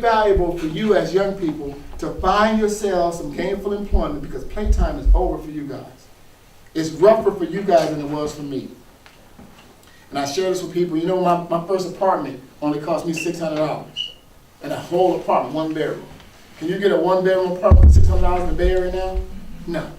valuable for you as young people to find yourselves some gainful employment because playtime is over for you guys. It's rougher for you guys than it was for me. And I share this with people. You know, my first apartment only cost me $600. And a whole apartment, one bedroom. Can you get a one-bedroom apartment for $600 in the Bay Area now? No.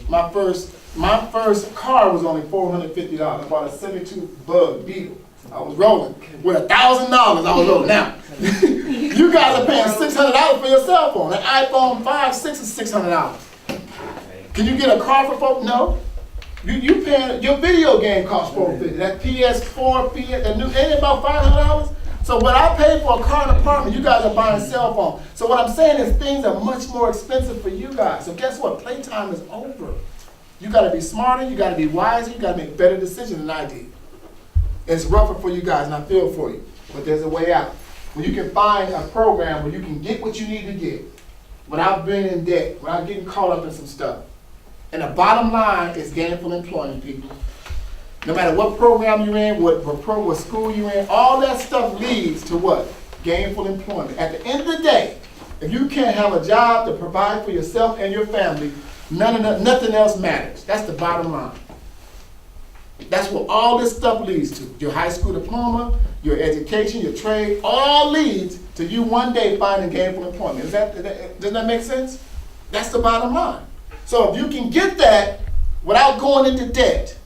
My first car was only $450. I bought a 72 Bug Beetle. I was rolling with $1,000. I was rolling. Now, you guys are paying $600 for your cell phone. An iPhone 5, 6 is $600. Can you get a car for $400? No. You paying, your video game costs $450. That PS4, that new, ain't it about $500? So what I pay for a car and apartment, you guys are buying a cell phone. So what I'm saying is things are much more expensive for you guys. So guess what? Playtime is over. You got to be smarter, you got to be wiser, you got to make better decisions than I did. It's rougher for you guys, and I feel for you. But there's a way out. When you can find a program where you can get what you need to get without being in debt, without getting caught up in some stuff. And the bottom line is gainful employment, people. No matter what program you're in, what school you're in, all that stuff leads to what? Gainful employment. At the end of the day, if you can't have a job to provide for yourself and your family, nothing else matters. That's the bottom line. That's what all this stuff leads to. Your high school diploma, your education, your trade, all leads to you one day finding gainful employment. Does that make sense? That's the bottom line. So if you can get that without going into debt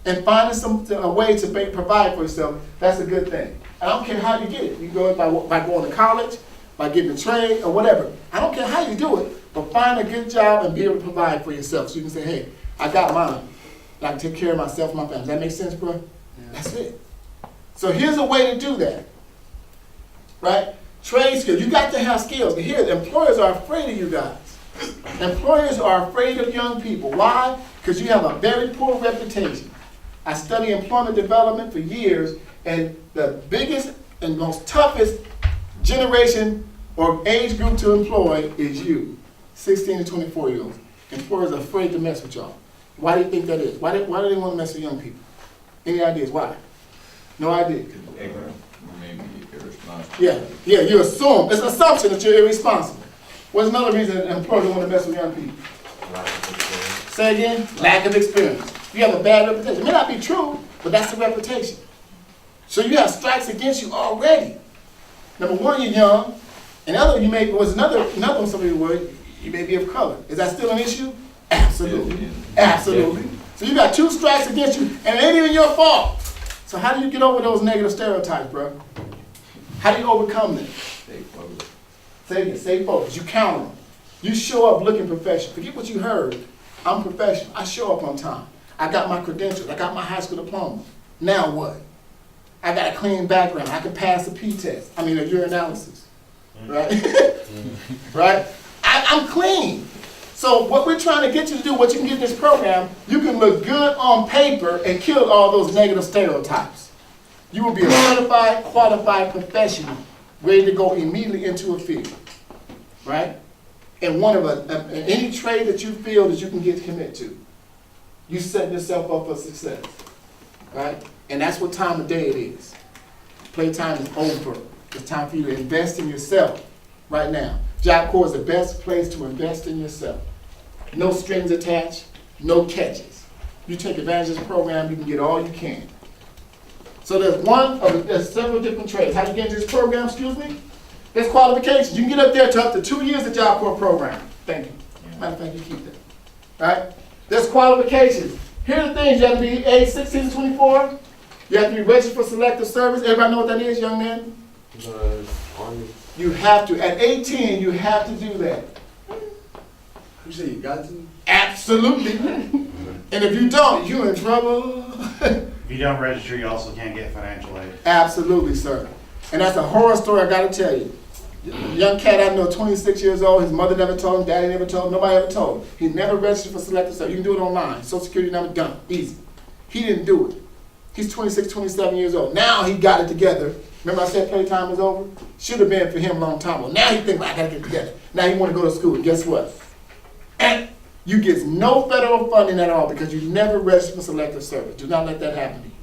and finding a way to provide for yourself, that's a good thing. I don't care how you get it. You can go by going to college, by getting a trade, or whatever. I don't care how you do it, but find a good job and be able to provide for yourself. So you can say, hey, I got mine. I can take care of myself and my family. Does that make sense, bro? Yeah. That's it. So here's a way to do that. Right? Trade skills. You got to have skills. But here, employers are afraid of you guys. Employers are afraid of young people. Why? Because you have a very poor reputation. I study employment development for years, and the biggest and most toughest generation or age group to employ is you, 16 to 24-year-olds. Employers are afraid to mess with y'all. Why do you think that is? Why do they want to mess with young people? Any ideas? Why? No idea. Maybe irresponsible. Yeah, you assume. It's an assumption that you're irresponsible. What's another reason an employer don't want to mess with young people? Lack of experience. Say again? Lack of experience. You have a bad reputation. It may not be true, but that's the reputation. So you have strikes against you already. Number one, you're young. And other, you may, was another one, somebody would, you may be of color. Is that still an issue? Absolutely. Absolutely. So you got 2 strikes against you, and it ain't even your fault. So how do you get over those negative stereotypes, bro? How do you overcome them? Stay focused. Say again, stay focused. You counter them. You show up looking professional. Forget what you heard. I'm professional. I show up on time. I got my credentials. I got my high school diploma. Now what? I got a clean background. I can pass a P-test. I mean, a urinalysis. Right? Right? I'm clean. So what we're trying to get you to do, what you can get in this program, you can look good on paper and kill all those negative stereotypes. You will be a certified, qualified professional, ready to go immediately into a field, right? And any trade that you feel that you can get commit to, you set yourself up for success, right? And that's what time of day it is. Playtime is over. It's time for you to invest in yourself right now. Job Corps is the best place to invest in yourself. No strings attached, no catches. You take advantage of this program, you can get all you can. So there's several different trades. How do you get into this program, excuse me? There's qualifications. You can get up there to up to 2 years of Job Corps program. Thank you. Matter of fact, you keep that. All right? There's qualifications. Here are the things. You have to be age 16 to 24. You have to be registered for selective service. Everybody know what that is, young man? You have to. At 18, you have to do that. You say you got to? Absolutely. And if you don't, you're in trouble. If you don't register, you also can't get financial aid. Absolutely, sir. And that's a horror story I gotta tell you. A young cat I know, 26 years old, his mother never told him, daddy never told him, nobody ever told him. He never registered for selective service. You can do it online. Social Security number, done. Easy. He didn't do it. He's 26, 27 years old. Now he got it together. Remember I said playtime was over? Should have been for him a long time ago. Now he thinks, I gotta get it together. Now he wanna go to school. Guess what? And you get no federal funding at all because you never registered for selective service. Do not let that happen to you.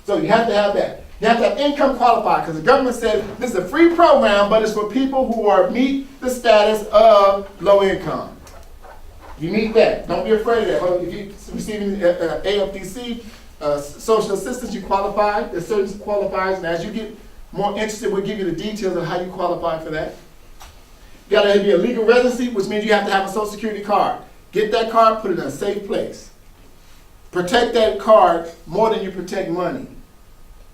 So you have to have that. You have to have income qualified, because the government said this is a free program, but it's for people who are meet the status of low income. You meet that. Don't be afraid of that. Well, if you're receiving AFDC, social assistance, you qualify. There's certain qualifiers, and as you get more interested, we'll give you the details of how you qualify for that. You gotta be a legal residency, which means you have to have a social security card. Get that card, put it in a safe place. Protect that card more than you protect money.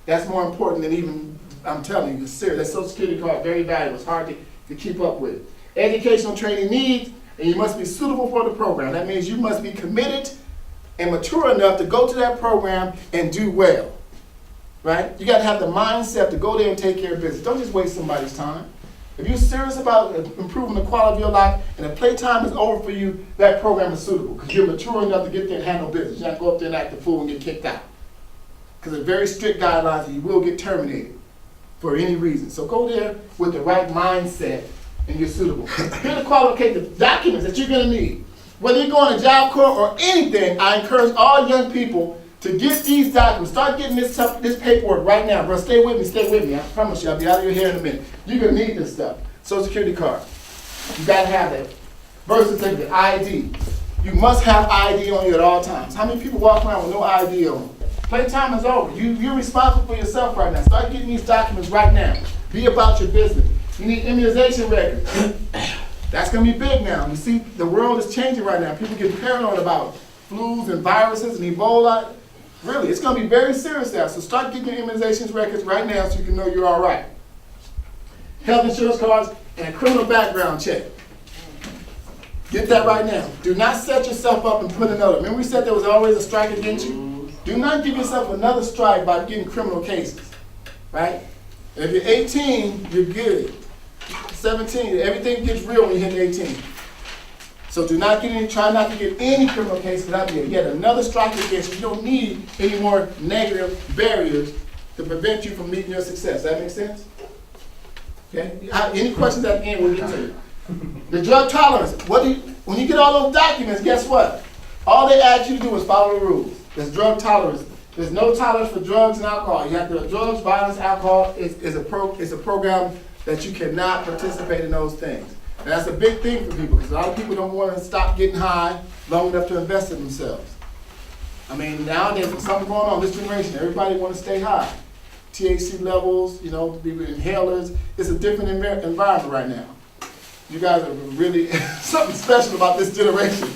That's more important than even, I'm telling you, it's serious. That social security card, very valuable. It's hard to keep up with. Educational training needs, and you must be suitable for the program. That means you must be committed and mature enough to go to that program and do well. Right? You gotta have the mindset to go there and take care of business. Don't just waste somebody's time. If you're serious about improving the quality of your life and if playtime is over for you, that program is suitable because you're mature enough to get there and handle business. You don't go up there and act a fool and get kicked out. Because there's very strict guidelines and you will get terminated for any reason. So go there with the right mindset and you're suitable. Here are the qualification documents that you're going to need. Whether you're going to Job Corps or anything, I encourage all young people to get these documents. Start getting this paperwork right now, bro. Stay with me. I promise you, I'll be out of your hair in a minute. You're gonna need this stuff. Social Security card. You gotta have that. Birth certificate, ID. You must have ID on you at all times. How many people walk around with no ID on them? Playtime is over. You're responsible for yourself right now. Start getting these documents right now. Be about your business. You need immunization records. That's gonna be big now. You see, the world is changing right now. People get paranoid about flus and viruses and Ebola. Really, it's going to be very serious now. So start getting your immunizations records right now so you can know you're all right. Health insurance cards and a criminal background check. Get that right now. Do not set yourself up and put another. Remember we said there was always a strike against you? Do not give yourself another strike by getting criminal cases. Right? If you're 18, you're good. 17, everything gets real when you hit 18. So try not to get any criminal cases without being yet another strike against you. You don't need any more negative barriers to prevent you from meeting your success. Does that make sense? Okay. Any questions at the end, we'll get to it. The drug tolerance. When you get all those documents, guess what? All they ask you to do is follow the rules. There's drug tolerance. There's no tolerance for drugs and alcohol. You have to drugs, violence, alcohol is a program that you cannot participate in those things. And that's a big thing for people because a lot of people don't want to stop getting high long enough to invest in themselves. I mean, nowadays there's something going on this generation. Everybody wants to stay high. THC levels, people inhalers. It's a different environment right now. You guys are really something special about this generation.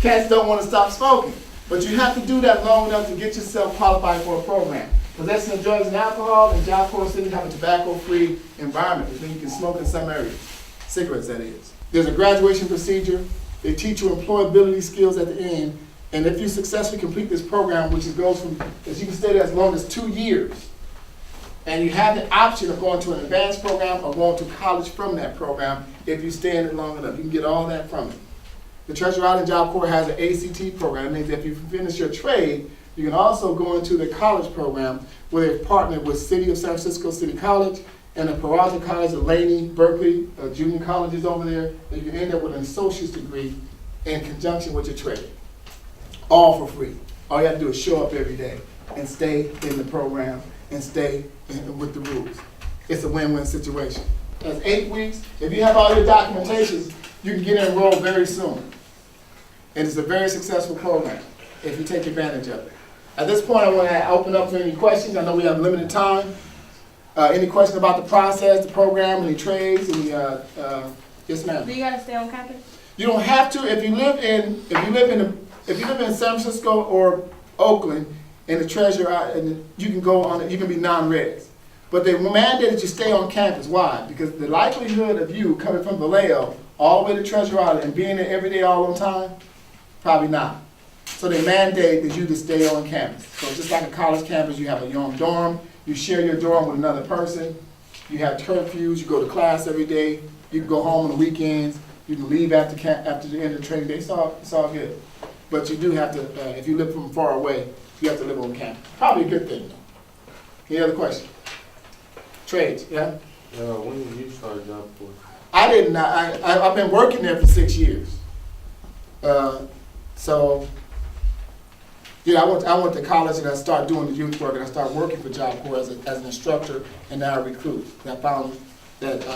Cats don't want to stop smoking, but you have to do that long enough to get yourself qualified for a program. Possession of drugs and alcohol and Job Corps cities have a tobacco-free environment, which means you can smoke in some areas. Cigarettes, that is. There's a graduation procedure. They teach you employability skills at the end. And if you successfully complete this program, which goes from, as you can stay there as long as 2 years, and you have the option of going to an advanced program or going to college from that program if you stay in it long enough. You can get all that from it. The Treasure Island Job Corps has an ACT program. That means if you finish your trade, you can also go into the college program where they've partnered with City of San Francisco City College and the Peralta College of Laney, Berkeley, junior colleges over there. And you can end up with an associate's degree in conjunction with your trade. All for free. All you have to do is show up every day and stay in the program and stay with the rules. It's a win-win situation. That's 8 weeks. If you have all your documentations, you can get enrolled very soon. And it's a very successful program if you take advantage of it. At this point, I want to open up for any questions. I know we have limited time. Any questions about the process, the program, any trades, any, yes ma'am? Do you gotta stay on campus? You don't have to if you live in San Francisco or Oakland in the Treasure Island, you can go on it, you can be non-res. But they mandate that you stay on campus. Why? Because the likelihood of you coming from Vallejo all the way to Treasure Island and being there every day all on time, probably not. So they mandate that you to stay on campus. So just like a college campus, you have your own dorm, you share your dorm with another person, you have curfews, you go to class every day, you can go home on the weekends, you can leave after the end of the training day, it's all good. But you do have to, if you live from far away, you have to live on campus. Probably a good thing. Any other questions? Trades, yeah? When did you start a Job Corps? I didn't, I've been working there for 6 years. So Yeah, I went to college and I started doing the youth work and I started working for Job Corps as an instructor and now a recruit. And I found that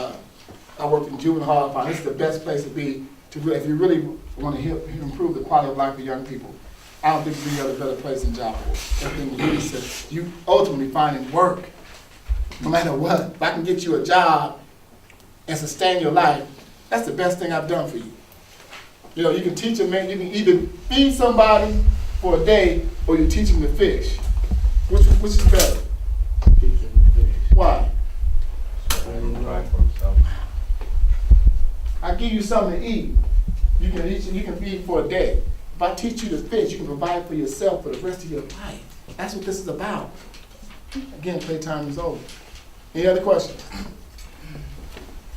I worked in juvenile hall. I found this is the best place to be if you really want to improve the quality of life of young people. I don't think there's any other better place than Job Corps. Everything really says you ultimately finding work, no matter what. If I can get you a job and sustain your life, that's the best thing I've done for you. You know, you can teach a man, you can either feed somebody for a day or you teach them to fish. Which is better? Why? Right for himself. I give you something to eat. You can eat, you can feed for a day. If I teach you to fish, you can provide for yourself for the rest of your life. That's what this is about. Again, playtime is over. Any other questions?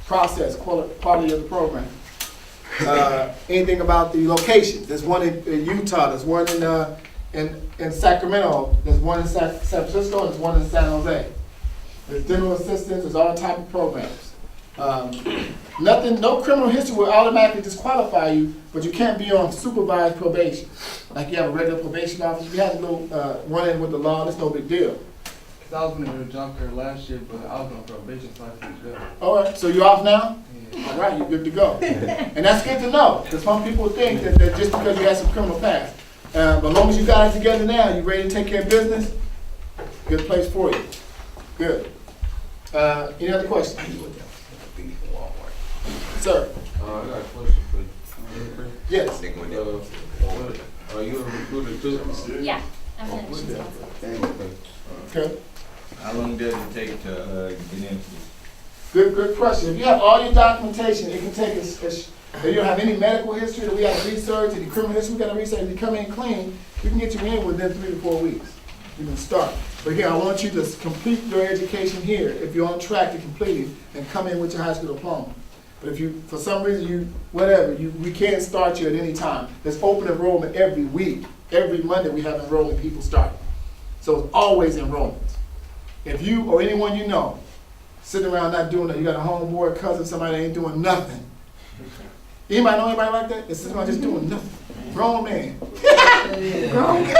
Process, quality of the program. Anything about the locations? There's one in Utah, there's one in Sacramento, there's one in San Francisco, there's one in San Jose. There's dental assistants, there's all type of programs. No criminal history will automatically disqualify you, but you can't be on supervised probation. Like you have a regular probation officer, you have to go run in with the law, that's no big deal. Cause I was gonna go to job fair last year, but I was on probation, so I couldn't go. All right, so you're off now? Yeah. All right, you're good to go. And that's good to know, because some people think that just because you have some criminal past. But as long as you got it together now, you ready to take care of business, good place for you. Good. Any other questions? Sir? I got a question for you. Yes. Are you a recruiter too? Yeah, I'm an admission counselor. Okay. How long does it take to get into? Good question. If you have all your documentation, it can take us, if you don't have any medical history that we have to research, any criminal history we got to research, if you come in clean, we can get you in within 3 to 4 weeks. You can start. But here, I want you to complete your education here, if you're on track to complete it, and come in with your high school diploma. But if you, for some reason, we can't start you at any time. There's open enrollment every week. Every Monday we have enrolling people starting. So it's always enrollment. If you or anyone you know, sitting around not doing nothing, you got a homeboy, cousin, somebody that ain't doing nothing. Anybody know anybody like that? It's sitting around just doing nothing. Grown man. Grown man.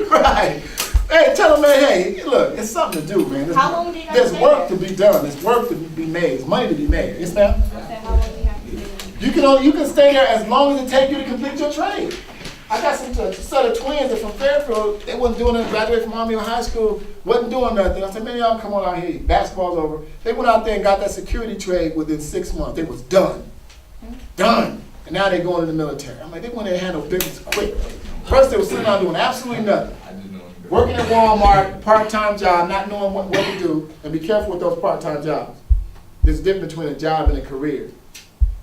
Right. Hey, tell them, man, hey, look, it's something to do, man. How long do you guys There's stay work there? to be done. There's work to be made. There's money to be made. Yes, ma'am? I said, how long do you have to be there? You can stay there as long as it takes you to complete your trade. I got some set of twins that from Fairfield, they wasn't doing nothing, graduated from Army or high school, wasn't doing nothing. I said, man, y'all come on out here, basketball's over. They went out there and got that security trade within 6 months. They was done. Done. And now they're going to the military. I'm like, they went there and handled business quick. First they were sitting down doing absolutely nothing. I just know. Working at Walmart, part-time job, not knowing what to do, and be careful with those part-time jobs. There's a difference between a job and a career.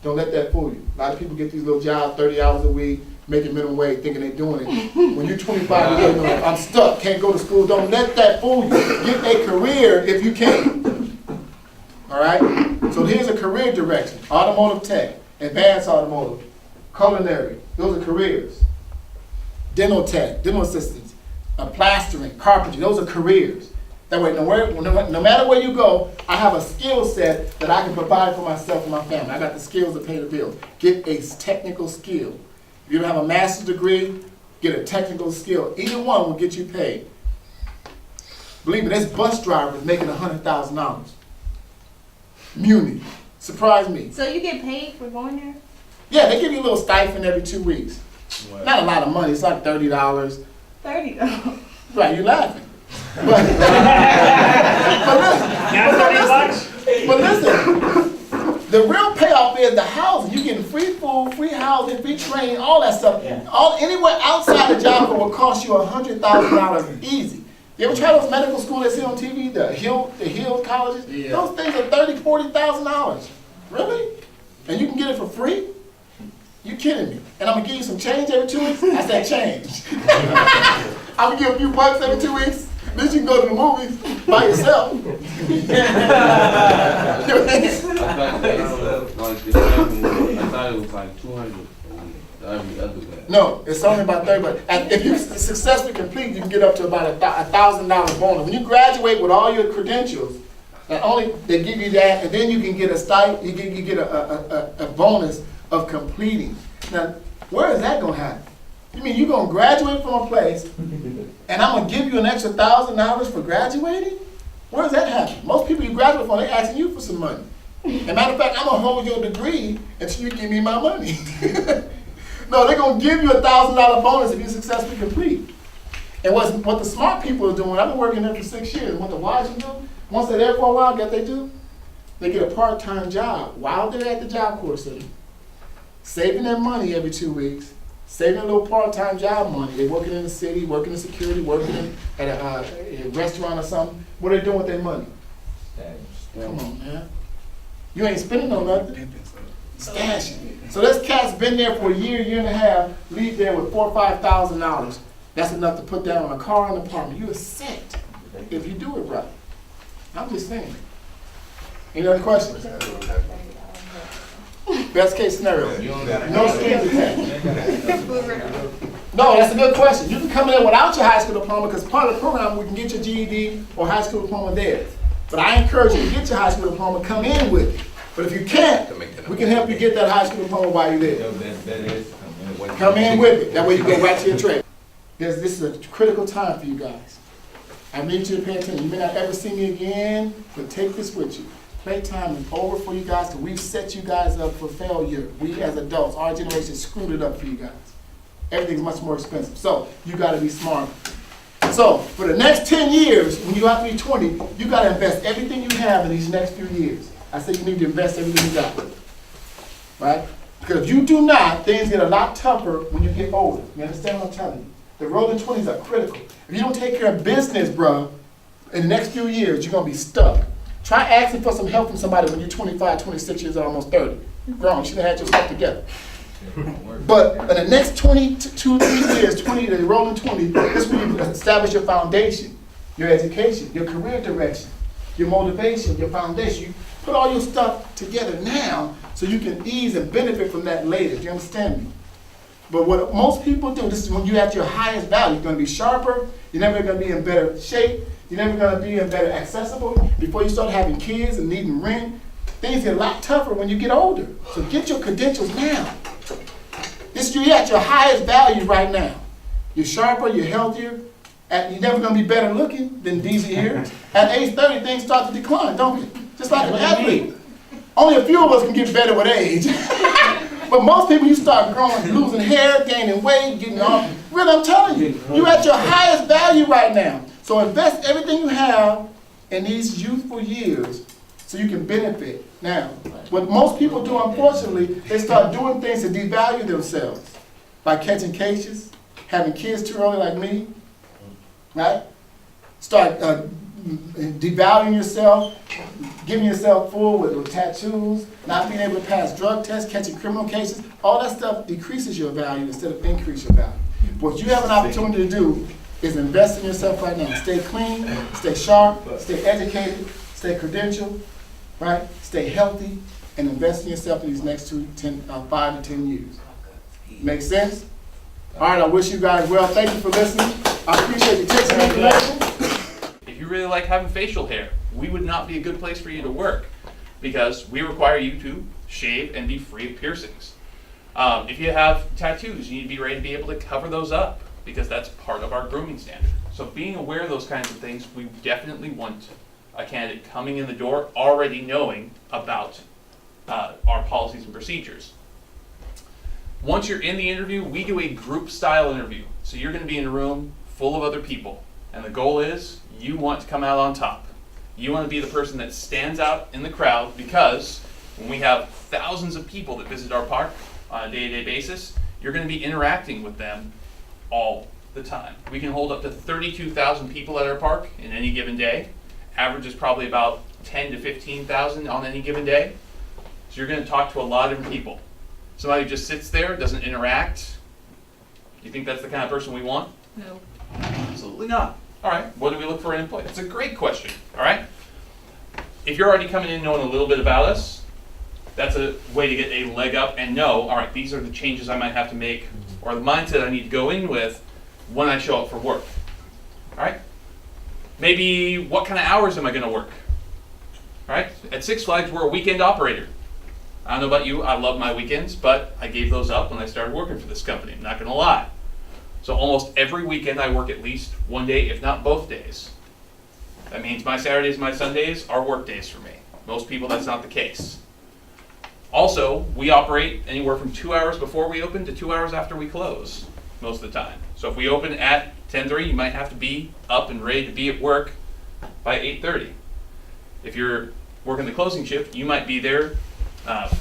Don't let that fool you. A lot of people get these little jobs, 30 hours a week, making minimum wage, thinking they're doing it. When you're 25 years old, I'm stuck, can't go to school. Don't let that fool you. Get a career if you can. All right? So here's a career direction. Automotive tech, advanced automotive, culinary. Those are careers. Dental tech, dental assistants, plastering, carpentry. Those are careers. That way, no matter where you go, I have a skill set that I can provide for myself and my family. I got the skills to pay the bills. Get a technical skill. If you don't have a master's degree, get a technical skill. Either one will get you paid. Believe me, there's bus drivers making $100,000. Muni. Surprise me. So you get paid for going there? Yeah, they give you a little stipend every 2 weeks. Not a lot of money. It's like $30. $30. Right, you're laughing. But listen, the real payoff is the housing. You're getting free food, free housing, free training, all that stuff. Anywhere outside the job will cost you $100,000 easy. You ever try those medical schools that see on TV, the Hill colleges? Yeah. Those things are $30,000, $40,000. Really? And you can get it for free? You kidding me? And I'm gonna give you some change every 2 weeks? I said change. I'm gonna give a few bucks every 2 weeks. At least you can go to the movies by yourself. I thought it was like 200 every other day. No, it's only about 30. But if you successfully complete, you can get up to about $1,000 bonus. When you graduate with all your credentials, not only they give you that, and then you can get a stipend. You get a bonus of completing. Now, where is that gonna happen? You mean you're gonna graduate from a place and I'm gonna give you an extra $1,000 for graduating? Where does that happen? Most people you graduate from, they're asking you for some money. As a matter of fact, I'm gonna hold your degree until you give me my money. No, they're gonna give you a $1,000 bonus if you successfully complete. And what the smart people are doing, I've been working there for 6 years. What the wise do, once they're there for a while, guess what they do? They get a part-time job while they're at the Job Corps Center, saving their money every 2 weeks, saving a little part-time job money. They're working in the city, working in security, working at a restaurant or something. What are they doing with their money? Come on, man. You ain't spending on nothing. Stashing. So this cat's been there for a year and a half, leave there with $4,000 or $5,000. That's enough to put down on a car and an apartment. You're set if you do it right. I'm just saying. Any other questions? Best case scenario. No strings attached. No, that's a good question. You can come in without your high school diploma because part of the program we can get your GED or high school diploma there. But I encourage you to get your high school diploma, come in with it. But if you can't, we can help you get that high school diploma while you're there. Come in with it. That way you go right to your trade. This is a critical time for you guys. I need you to pay attention. You may not ever see me again, but take this with you. Playtime is over for you guys because we've set you guys up for failure. We as adults, our generation screwed it up for you guys. Everything's much more expensive. So you got to be smart. So for the next 10 years, when you have to be 20, you got to invest everything you have in these next few years. I say you need to invest everything you got. Right? Because if you do not, things get a lot tougher when you get older. You understand what I'm telling you? The rolling 20s are critical. If you don't take care of business, bro, in the next few years, you're going to be stuck. Try asking for some help from somebody when you're 25, 26 years old, almost 30. You're grown. You should have had your stuff together. But in the next 22, 3 years, 20, the rolling 20, this will establish your foundation, your education, your career direction, your motivation, your foundation. You put all your stuff together now so you can ease and benefit from that later. Do you understand me? But what most people do, this is when you're at your highest value. You're going to be sharper. You're never going to be in better shape. You're never going to be in better accessible. Before you start having kids and needing rent, things get a lot tougher when you get older. So get your credentials now. You're at your highest value right now. You're sharper, you're healthier, and you're never going to be better looking than these years. At age 30, things start to decline, don't they? Just like an athlete. Only a few of us can get better with age. But most people, you start growing, losing hair, gaining weight, getting off. Really, I'm telling you, you're at your highest value right now. So invest everything you have in these youthful years so you can benefit. Now, what most people do, unfortunately, they start doing things to devalue themselves by catching cases, having kids too early like me, right? Start devaluing yourself, giving yourself full with tattoos, not being able to pass drug tests, catching criminal cases. All that stuff decreases your value instead of increase your value. What you have an opportunity to do is invest in yourself right now. Stay clean, stay sharp, stay educated, stay credentialed, right? Stay healthy, and invest in yourself in these next 5 to 10 years. Make sense? All right, I wish you guys well. Thank you for listening. I appreciate you taking information. If you really like having facial hair, we would not be a good place for you to work because we require you to shave and be free of piercings. If you have tattoos, you need to be ready to be able to cover those up because that's part of our grooming standard. So being aware of those kinds of things, we definitely want a candidate coming in the door already knowing about our policies and procedures. Once you're in the interview, we do a group style interview. So you're going to be in a room full of other people. And the goal is you want to come out on top. You want to be the person that stands out in the crowd because when we have thousands of people that visit our park on a day-to-day basis, you're going to be interacting with them all the time. We can hold up to 32,000 people at our park in any given day. Average is probably about 10 to 15,000 on any given day. So you're going to talk to a lot of different people. Somebody who just sits there, doesn't interact. You think that's the kind of person we want? No. Absolutely not. All right, what do we look for in an employee? That's a great question, all right? If you're already coming in knowing a little bit about us, that's a way to get a leg up and know, all right, these are the changes I might have to make or the mindset I need to go in with when I show up for work, all right? Maybe what kind of hours am I gonna work, all right? At Six Flags, we're a weekend operator. I don't know about you, I love my weekends, but I gave those up when I started working for this company, I'm not gonna lie. So almost every weekend I work at least one day, if not both days. That means my Saturdays and my Sundays are work days for me. Most people, that's not the case. Also, we operate anywhere from 2 hours before we open to 2 hours after we close, most of the time. So if we open at 10:30, you might have to be up and ready to be at work by 8:30. If you're working the closing shift, you might be there.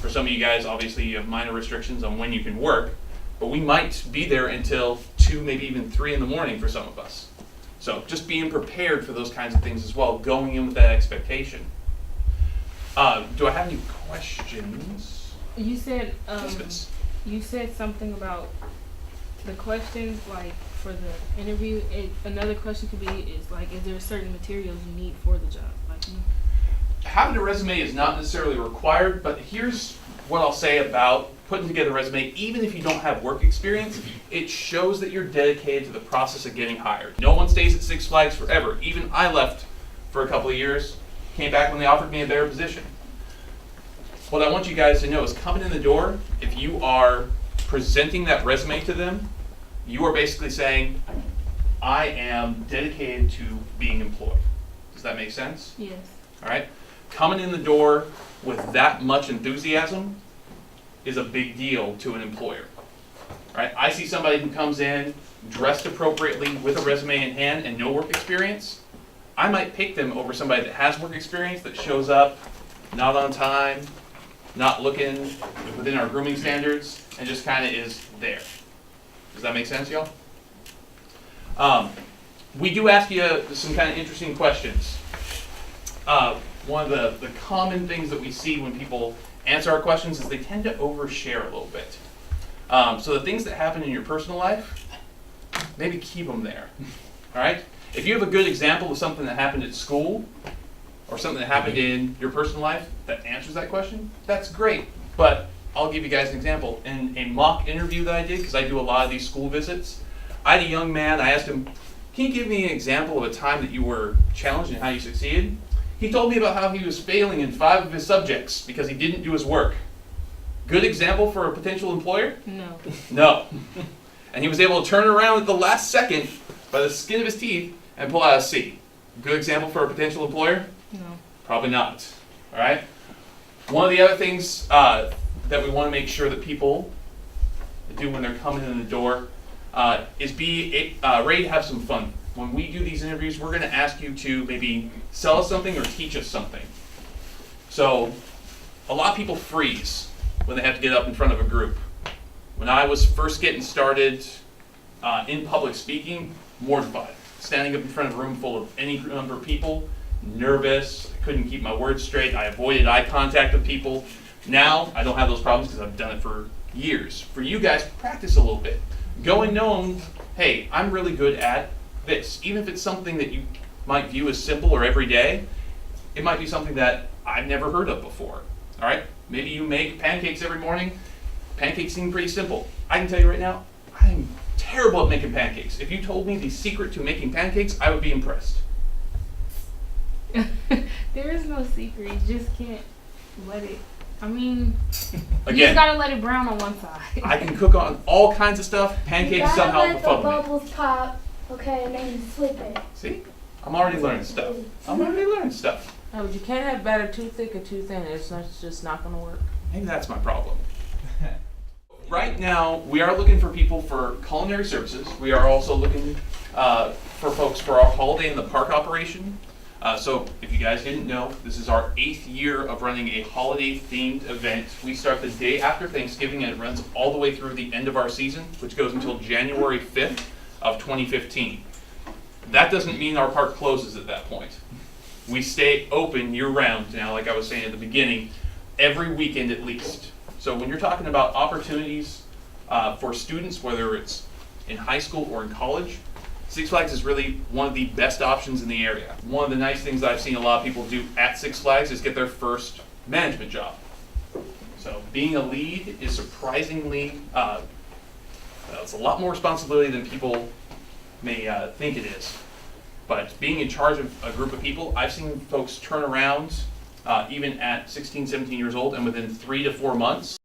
For some of you guys, obviously, you have minor restrictions on when you can work, but we might be there until 2, maybe even 3 in the morning for some of us. So just being prepared for those kinds of things as well, going in with that expectation. Do I have any questions? You said Yes, miss. you said something about the questions, like for the interview. Another question could be is like, is there certain materials you need for the job? Like, Having a resume is not necessarily required, but here's what I'll say about putting together a resume. Even if you don't have work experience, it shows that you're dedicated to the process of getting hired. No one stays at Six Flags forever. Even I left for a couple of years, came back when they offered me a better position. What I want you guys to know is coming in the door, if you are presenting that resume to them, you are basically saying, I am dedicated to being employed. Does that make sense? yes. All right? Coming in the door with that much enthusiasm is a big deal to an employer. All right? I see somebody who comes in dressed appropriately with a resume in hand and no work experience. I might pick them over somebody that has work experience, that shows up not on time, not looking within our grooming standards, and just kind of is there. Does that make sense, y'all? We do ask you some kind of interesting questions. One of the common things that we see when people answer our questions is they tend to overshare a little bit. So the things that happen in your personal life, maybe keep them there. All right? If you have a good example of something that happened at school or something that happened in your personal life that answers that question, that's great. But I'll give you guys an example. In a mock interview that I did, because I do a lot of these school visits, I had a young man, I asked him, can you give me an example of a time that you were challenged and how you succeeded? He told me about how he was failing in 5 of his subjects because he didn't do his work. Good example for a potential employer? No. No. And he was able to turn around at the last second by the skin of his teeth and pull out a C. Good example for a potential employer? No. Probably not. All right? One of the other things that we want to make sure that people do when they're coming in the door is be ready to have some fun. When we do these interviews, we're going to ask you to maybe sell us something or teach us something. So a lot of people freeze when they have to get up in front of a group. When I was first getting started in public speaking, mortified. Standing up in front of a room full of any number of people, nervous, I couldn't keep my words straight, I avoided eye contact with people. Now, I don't have those problems because I've done it for years. For you guys, practice a little bit. Go and knowing, hey, I'm really good at this. Even if it's something that you might view as simple or everyday, it might be something that I've never heard of before. All right? Maybe you make pancakes every morning. Pancakes seem pretty simple. I can tell you right now, I'm terrible at making pancakes. If you told me the secret to making pancakes, I would be impressed. There is no secret. You just can't let it. I mean, you Again, just gotta let it brown on one side. I can cook on all kinds of stuff. Pancakes somehow let the befuddle me. bubbles pop, okay, and then you flip it. See? I'm already learning stuff. I'm already learning stuff. No, but you can't have batter too thick or too thin. It's just not gonna work. Maybe that's my problem. Right now, we are looking for people for culinary services. We are also looking for folks for our holiday in the park operation. So if you guys didn't know, this is our 8th year of running a holiday-themed event. We start the day after Thanksgiving and it runs all the way through the end of our season, which goes until January 5th of 2015. That doesn't mean our park closes at that point. We stay open year-round now, like I was saying at the beginning, every weekend at least. So when you're talking about opportunities for students, whether it's in high school or in college, Six Flags is really one of the best options in the area. One of the nice things I've seen a lot of people do at Six Flags is get their first management job. So being a lead is surprisingly, it's a lot more responsibility than people may think it is. But being in charge of a group of people, I've seen folks turn around even at 16, 17 years old, and within 3 to 4 months,